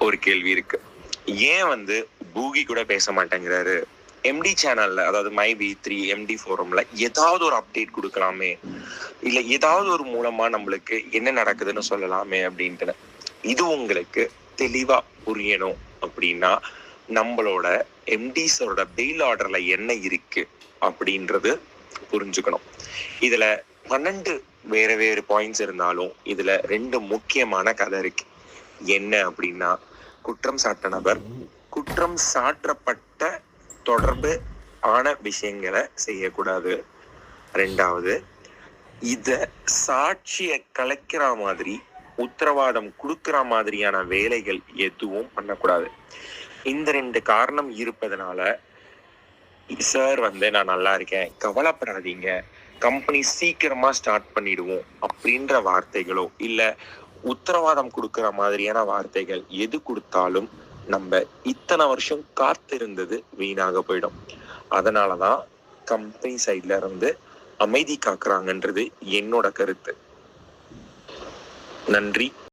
ஒரு கேள்வி இருக்கு. ஏன் பூகி கூட பேச மாட்டேங்கிறாரு? எம்டி சேனல்ல, அதாவது மை பி3 எம்டி ஃபோரம்ல ஏதாவது ஒரு அப்டேட் கொடுக்கலாமே, இல்ல ஏதாவது ஒரு மூலமா நம்மளுக்கு என்ன நடக்குதுன்னு சொல்லலாமே அப்படின்ட்டு. இது உங்களுக்கு தெளிவா புரியணும் அப்படின்னா நம்மளோட எம்டிஸோட பெயில் ஆர்டர்ல என்ன இருக்கு அப்படின்றது புரிஞ்சுக்கணும். இதுல 12 வேற வேறு பாயிண்ட்ஸ் இருந்தாலும் இதுல 2 முக்கியமான கதை இருக்கு. என்ன அப்படின்னா, குற்றம் சாட்ட நபர் குற்றம் சாட்டப்பட்ட தொடர்பு ஆன விஷயங்களை செய்யக்கூடாது. 2வது, இத சாட்சிய கலைக்கிற மாதிரி உத்தரவாதம் கொடுக்கிற மாதிரியான வேலைகள் எதுவும் பண்ணக்கூடாது. இந்த 2 காரணம் இருப்பதனால சார் நான் நல்லா இருக்கேன், கவலைப்படாதீங்க, கம்பெனி சீக்கிரமா ஸ்டார்ட் பண்ணிடுவோம் அப்படின்ற வார்த்தைகளோ இல்ல உத்தரவாதம் கொடுக்கிற மாதிரியான வார்த்தைகள் எது கொடுத்தாலும் நம்ம இத்தனை வருஷம் காத்திருந்தது வீணாக போயிடும். அதனாலதான் கம்பெனி சைட்ல இருந்து அமைதி காக்குறாங்கன்றது என்னோட கருத்து. நன்றி.